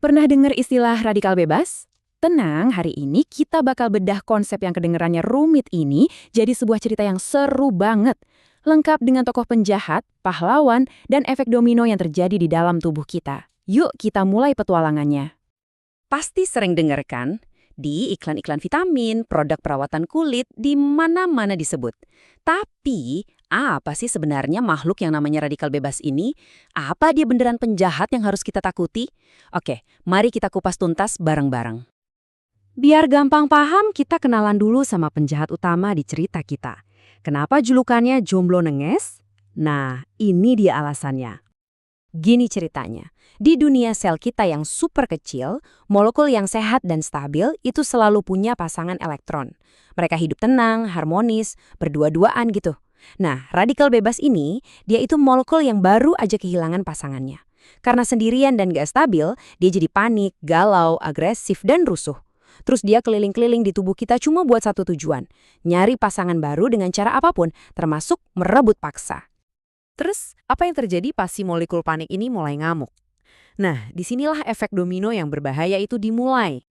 Pernah dengar istilah radikal bebas? Tenang, hari ini kita bakal bedah konsep yang kedengerannya rumit ini jadi sebuah cerita yang seru banget. Lengkap dengan tokoh penjahat, pahlawan, dan efek domino yang terjadi di dalam tubuh kita. Yuk kita mulai petualangannya. Pasti sering dengar kan? Di iklan-iklan vitamin, produk perawatan kulit, di mana-mana disebut. Tapi, apa sih sebenarnya makhluk yang namanya radikal bebas ini? Apa dia beneran penjahat yang harus kita takuti? Oke, mari kita kupas tuntas bareng-bareng. Biar gampang paham, kita kenalan dulu sama penjahat utama di cerita kita. Kenapa julukannya Jomblo Nenges? Nah, ini dia alasannya. Gini ceritanya, di dunia sel kita yang super kecil, molekul yang sehat dan stabil itu selalu punya pasangan elektron. Mereka hidup tenang, harmonis, berdua-duaan gitu. Nah, radikal bebas ini, dia itu molekul yang baru aja kehilangan pasangannya. Karena sendirian dan gak stabil, dia jadi panik, galau, agresif, dan rusuh. Terus dia keliling-keliling di tubuh kita cuma buat satu tujuan, nyari pasangan baru dengan cara apapun, termasuk merebut paksa. Terus, apa yang terjadi pas si molekul panik ini mulai ngamuk? Nah, disinilah efek domino yang berbahaya itu dimulai.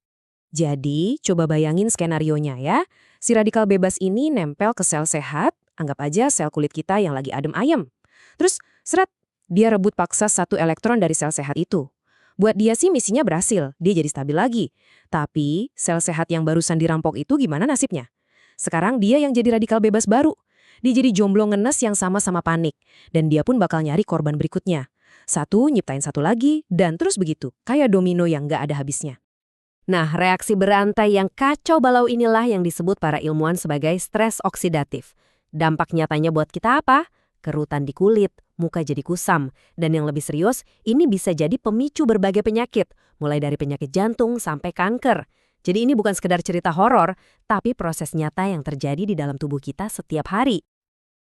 Jadi, coba bayangin skenarionya ya. Si radikal bebas ini nempel ke sel sehat, anggap aja sel kulit kita yang lagi adem ayem. Terus, seret, dia rebut paksa satu elektron dari sel sehat itu. Buat dia sih misinya berhasil, dia jadi stabil lagi. Tapi, sel sehat yang barusan dirampok itu gimana nasibnya? Sekarang dia yang jadi radikal bebas baru. Dia jadi jomblo ngenes yang sama-sama panik. Dan dia pun bakal nyari korban berikutnya. Satu nyiptain satu lagi, dan terus begitu. Kayak domino yang gak ada habisnya. Nah, reaksi berantai yang kacau balau inilah yang disebut para ilmuwan sebagai stres oksidatif. Dampak nyatanya buat kita apa? Kerutan di kulit, muka jadi kusam. Dan yang lebih serius, ini bisa jadi pemicu berbagai penyakit. Mulai dari penyakit jantung sampai kanker. Jadi ini bukan sekedar cerita horor, tapi proses nyata yang terjadi di dalam tubuh kita setiap hari.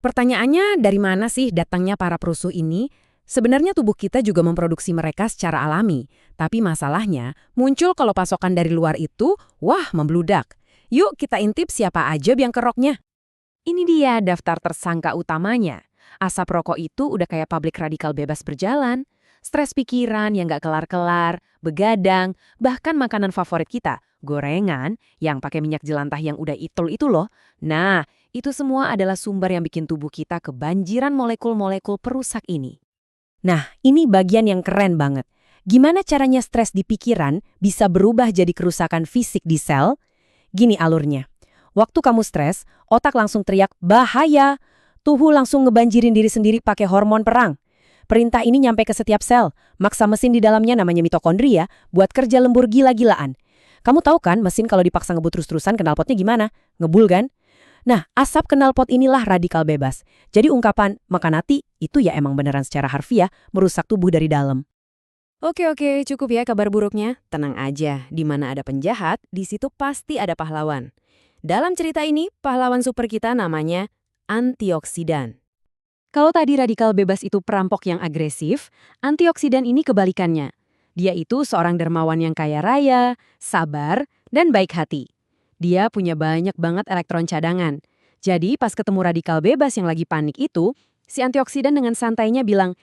Pertanyaannya, dari mana sih datangnya para perusuh ini? Sebenarnya tubuh kita juga memproduksi mereka secara alami. Tapi masalahnya, muncul kalau pasokan dari luar itu, wah membludak. Yuk kita intip siapa aja biang keroknya. Ini dia daftar tersangka utamanya. Asap rokok itu udah kayak pabrik radikal bebas berjalan. Stres pikiran yang gak kelar-kelar, begadang, bahkan makanan favorit kita, gorengan, yang pakai minyak jelantah yang udah itul itu loh. Nah, itu semua adalah sumber yang bikin tubuh kita kebanjiran molekul-molekul perusak ini. Nah, ini bagian yang keren banget. Gimana caranya stres di pikiran bisa berubah jadi kerusakan fisik di sel? Gini alurnya. Waktu kamu stres, otak langsung teriak, bahaya. Tubuh langsung ngebanjirin diri sendiri pakai hormon perang. Perintah ini nyampe ke setiap sel, maksa mesin di dalamnya namanya mitokondria buat kerja lembur gila-gilaan. Kamu tahu kan mesin kalau dipaksa ngebut terus-terusan knalpotnya gimana? Ngebul kan? Nah, asap knalpot inilah radikal bebas. Jadi ungkapan makan hati itu ya emang beneran secara harfiah merusak tubuh dari dalam. Oke, cukup ya kabar buruknya. Tenang aja, di mana ada penjahat, di situ pasti ada pahlawan. Dalam cerita ini, pahlawan super kita namanya antioksidan. Kalau tadi radikal bebas itu perampok yang agresif, antioksidan ini kebalikannya. Dia itu seorang dermawan yang kaya raya, sabar, dan baik hati. Dia punya banyak banget elektron cadangan. Jadi pas ketemu radikal bebas yang lagi panik itu, si antioksidan dengan santainya bilang,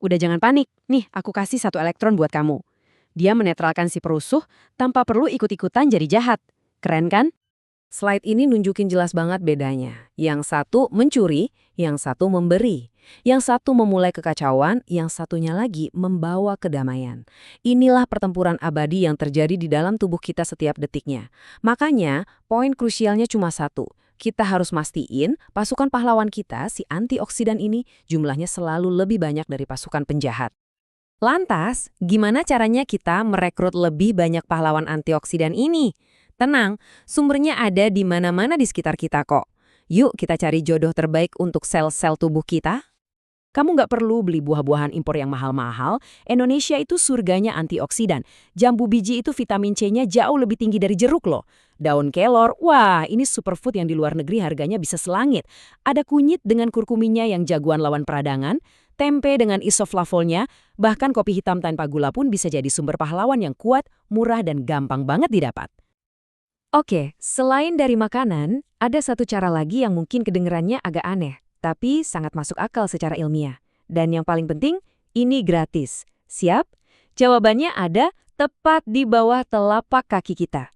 udah jangan panik, nih aku kasih satu elektron buat kamu. Dia menetralkan si perusuh tanpa perlu ikut-ikutan jadi jahat. Keren kan? Slide ini nunjukin jelas banget bedanya. Yang satu mencuri, yang satu memberi. Yang satu memulai kekacauan, yang satunya lagi membawa kedamaian. Inilah pertempuran abadi yang terjadi di dalam tubuh kita setiap detiknya. Makanya, poin krusialnya cuma satu. Kita harus mastiin pasukan pahlawan kita, si antioksidan ini, jumlahnya selalu lebih banyak dari pasukan penjahat. Lantas, gimana caranya kita merekrut lebih banyak pahlawan antioksidan ini? Tenang, sumbernya ada di mana-mana di sekitar kita kok. Yuk kita cari jodoh terbaik untuk sel-sel tubuh kita. Kamu nggak perlu beli buah-buahan impor yang mahal-mahal. Indonesia itu surganya antioksidan. Jambu biji itu vitamin C-nya jauh lebih tinggi dari jeruk loh. Daun kelor, wah ini superfood yang di luar negeri harganya bisa selangit. Ada kunyit dengan kurkuminnya yang jagoan lawan peradangan. Tempe dengan isoflavolnya, bahkan kopi hitam tanpa gula pun bisa jadi sumber pahlawan yang kuat, murah, dan gampang banget didapat. Oke, selain dari makanan, ada satu cara lagi yang mungkin kedengerannya agak aneh, tapi sangat masuk akal secara ilmiah. Dan yang paling penting, ini gratis. Siap? Jawabannya ada tepat di bawah telapak kaki kita.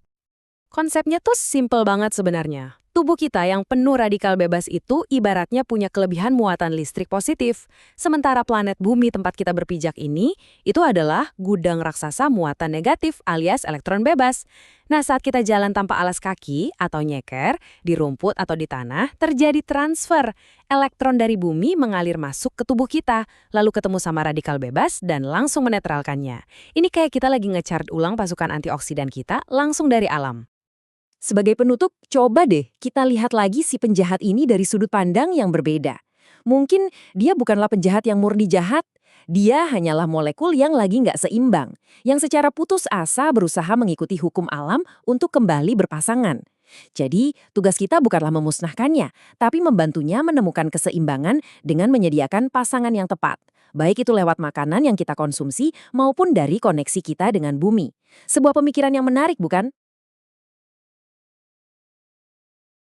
Konsepnya tuh simple banget sebenarnya. Tubuh kita yang penuh radikal bebas itu ibaratnya punya kelebihan muatan listrik positif. Sementara planet bumi tempat kita berpijak ini, itu adalah gudang raksasa muatan negatif alias elektron bebas. Nah, saat kita jalan tanpa alas kaki atau nyeker, di rumput atau di tanah, terjadi transfer. Elektron dari bumi mengalir masuk ke tubuh kita, lalu ketemu sama radikal bebas dan langsung menetralkannya. Ini kayak kita lagi nge-charge ulang pasukan antioksidan kita langsung dari alam. Sebagai penutup, coba deh kita lihat lagi si penjahat ini dari sudut pandang yang berbeda. Mungkin dia bukanlah penjahat yang murni jahat, dia hanyalah molekul yang lagi nggak seimbang, yang secara putus asa berusaha mengikuti hukum alam untuk kembali berpasangan. Jadi, tugas kita bukanlah memusnahkannya, tapi membantunya menemukan keseimbangan dengan menyediakan pasangan yang tepat. Baik itu lewat makanan yang kita konsumsi maupun dari koneksi kita dengan bumi. Sebuah pemikiran yang menarik, bukan?